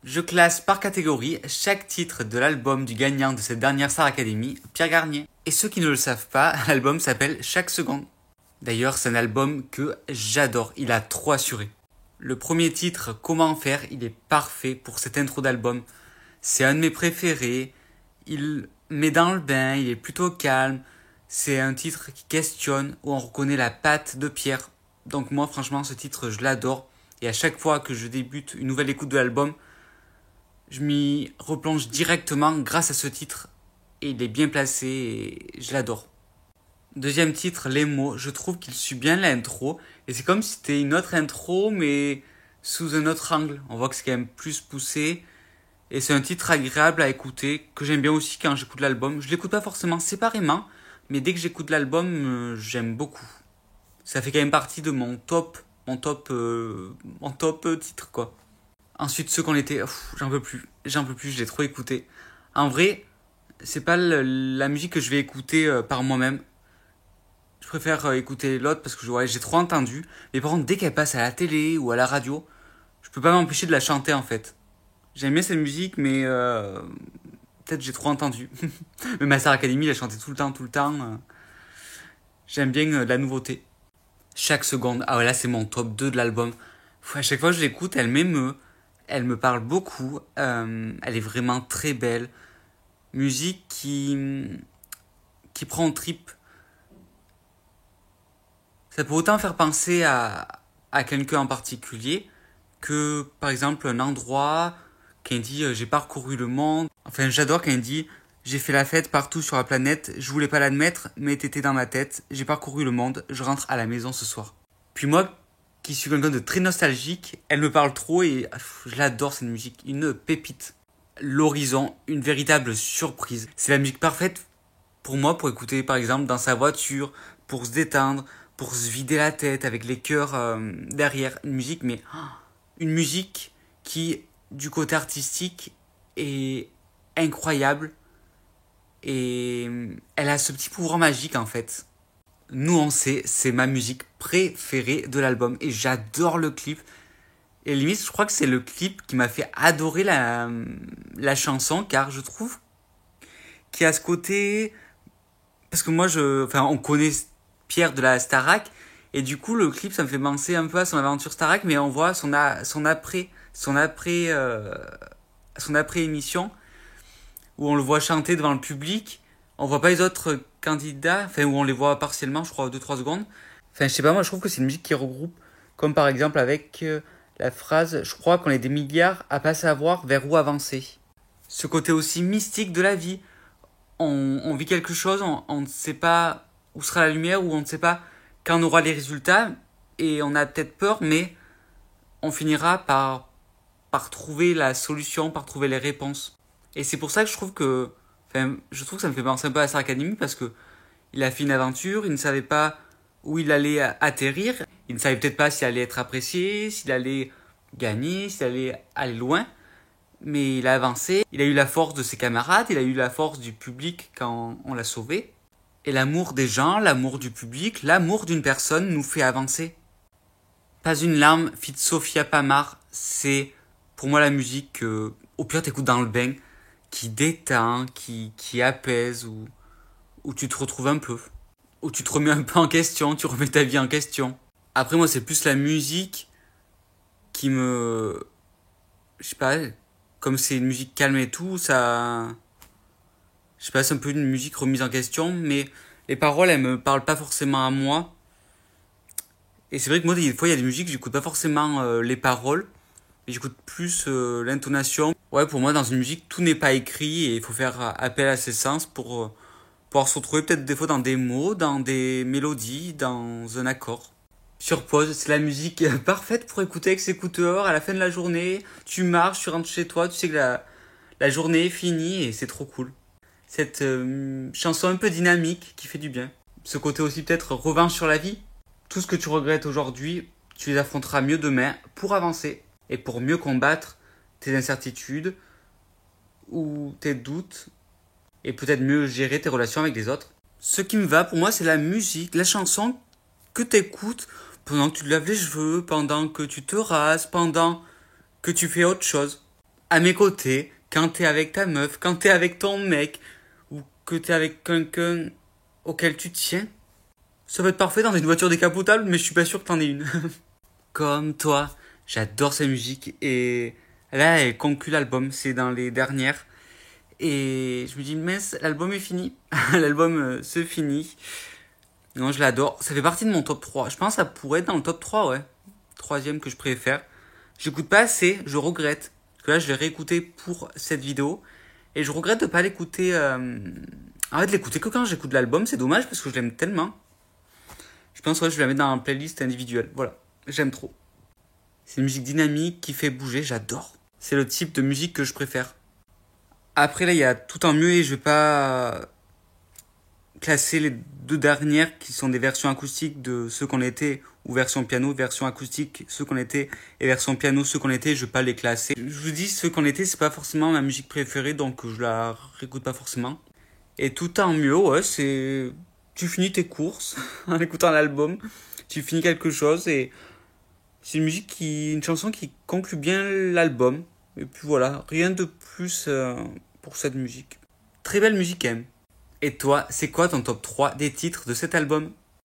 Je classe par catégorie chaque titre de l'album du gagnant de cette dernière Star Academy, Pierre Garnier. Et ceux qui ne le savent pas, l'album s'appelle Chaque Seconde. D'ailleurs, c'est un album que j'adore, il a trop assuré. Le premier titre, Comment faire, il est parfait pour cette intro d'album. C'est un de mes préférés, il met dans le bain, il est plutôt calme. C'est un titre qui questionne, où on reconnaît la patte de Pierre. Donc moi, franchement, ce titre, je l'adore. Et à chaque fois que je débute une nouvelle écoute de l'album, je m'y replonge directement grâce à ce titre. Et il est bien placé et je l'adore. Deuxième titre, Les mots. Je trouve qu'il suit bien l'intro. Et c'est comme si c'était une autre intro, mais sous un autre angle. On voit que c'est quand même plus poussé. Et c'est un titre agréable à écouter, que j'aime bien aussi quand j'écoute l'album. Je l'écoute pas forcément séparément, mais dès que j'écoute l'album, j'aime beaucoup. Ça fait quand même partie de mon top titre, quoi. Ensuite, ceux qu'on était, j'en peux plus, je l'ai trop écouté. En vrai, c'est pas la musique que je vais écouter par moi-même. Je préfère écouter l'autre parce que j'ai trop entendu. Mais par contre, dès qu'elle passe à la télé ou à la radio, je peux pas m'empêcher de la chanter en fait. J'aime bien cette musique, mais peut-être j'ai trop entendu. Mais ma Star Academy, elle chantait tout le temps. J'aime bien la nouveauté. Chaque seconde, ah ouais, là c'est mon top 2 de l'album. À chaque fois que je l'écoute, elle m'émeut. Elle me parle beaucoup. Elle est vraiment très belle. Musique qui prend en trip. Ça peut autant faire penser à quelqu'un en particulier que, par exemple, un endroit quand il dit j'ai parcouru le monde. Enfin, j'adore quand il dit j'ai fait la fête partout sur la planète, je voulais pas l'admettre, mais t'étais dans ma tête, j'ai parcouru le monde, je rentre à la maison ce soir. Puis moi, qui suis quelqu'un de très nostalgique, elle me parle trop et je l'adore cette musique, une pépite. L'horizon, une véritable surprise. C'est la musique parfaite pour moi pour écouter par exemple dans sa voiture, pour se détendre, pour se vider la tête avec les chœurs derrière. Une musique qui, du côté artistique, est incroyable et elle a ce petit pouvoir magique en fait. Nous on sait, c'est ma musique préférée de l'album et j'adore le clip. Et limite, je crois que c'est le clip qui m'a fait adorer la chanson car je trouve qu'il y a ce côté. Parce que moi, on connaît Pierre de la Starac et du coup, le clip, ça me fait penser un peu à son aventure Starac, mais on voit son après émission où on le voit chanter devant le public. On voit pas les autres candidats, enfin où on les voit partiellement, je crois, 2-3 secondes. Enfin, je sais pas, moi je trouve que c'est une musique qui regroupe, comme par exemple avec la phrase je crois qu'on est des milliards à pas savoir vers où avancer. Ce côté aussi mystique de la vie. On vit quelque chose, on ne sait pas où sera la lumière, ou on ne sait pas quand on aura les résultats, et on a peut-être peur, mais on finira par trouver la solution, par trouver les réponses. Et c'est pour ça que je trouve que ça me fait penser un peu à Star Academy, parce que il a fait une aventure, il ne savait pas où il allait atterrir, il ne savait peut-être pas s'il allait être apprécié, s'il allait gagner, s'il allait aller loin, mais il a avancé, il a eu la force de ses camarades, il a eu la force du public quand on l'a sauvé. Et l'amour des gens, l'amour du public, l'amour d'une personne nous fait avancer. Pas une larme, fit Sophia Pamar, c'est pour moi la musique que, au pire t'écoutes dans le bain, qui détend, qui apaise, où tu te retrouves un peu. Où tu te remets un peu en question, tu remets ta vie en question. Après moi c'est plus la musique qui me... Je sais pas, comme c'est une musique calme et tout, ça... Je sais pas, c'est un peu une musique remise en question, mais les paroles, elles me parlent pas forcément à moi. Et c'est vrai que moi, des fois, il y a des musiques, j'écoute pas forcément les paroles, mais j'écoute plus l'intonation. Ouais, pour moi, dans une musique, tout n'est pas écrit et il faut faire appel à ses sens pour pouvoir se retrouver peut-être des fois dans des mots, dans des mélodies, dans un accord. Sur pause, c'est la musique parfaite pour écouter avec ses écouteurs à la fin de la journée. Tu marches, tu rentres chez toi, tu sais que la journée est finie et c'est trop cool. Cette chanson un peu dynamique qui fait du bien. Ce côté aussi peut-être revanche sur la vie. Tout ce que tu regrettes aujourd'hui, tu les affronteras mieux demain pour avancer et pour mieux combattre tes incertitudes ou tes doutes et peut-être mieux gérer tes relations avec les autres. Ce qui me va pour moi, c'est la musique, la chanson que tu écoutes pendant que tu te laves les cheveux, pendant que tu te rases, pendant que tu fais autre chose. à mes côtés, quand t'es avec ta meuf, quand t'es avec ton mec, ou que t'es avec quelqu'un auquel tu tiens. Ça va être parfait dans une voiture décapotable, mais je suis pas sûr que t'en aies une. Comme toi, j'adore sa musique et là, elle conclut l'album, c'est dans les dernières. Et je me dis, mince, l'album est fini. L'album se finit. Non, je l'adore. Ça fait partie de mon top 3. Je pense que ça pourrait être dans le top 3, ouais. Troisième que je préfère. J'écoute pas assez, je regrette. Parce que là, je vais réécouter pour cette vidéo. Et je regrette de pas l'écouter. En fait, l'écouter que quand j'écoute l'album, c'est dommage parce que je l'aime tellement. Je pense que je vais la mettre dans une playlist individuelle. Voilà, j'aime trop. C'est une musique dynamique qui fait bouger, j'adore. C'est le type de musique que je préfère. Après, là, il y a tout en mieux et je vais pas classer les deux dernières qui sont des versions acoustiques de ceux qu'on était, ou version piano, version acoustique, ceux qu'on était, et version piano, ceux qu'on était, je vais pas les classer. Je vous dis, ceux qu'on était, c'est pas forcément ma musique préférée, donc je la réécoute pas forcément. Et tout en mieux, ouais, c'est... Tu finis tes courses en écoutant l'album, tu finis quelque chose et c'est une chanson qui conclut bien l'album. Et puis voilà, rien de plus pour cette musique. Très belle musique quand même. Et toi, c'est quoi ton top 3 des titres de cet album?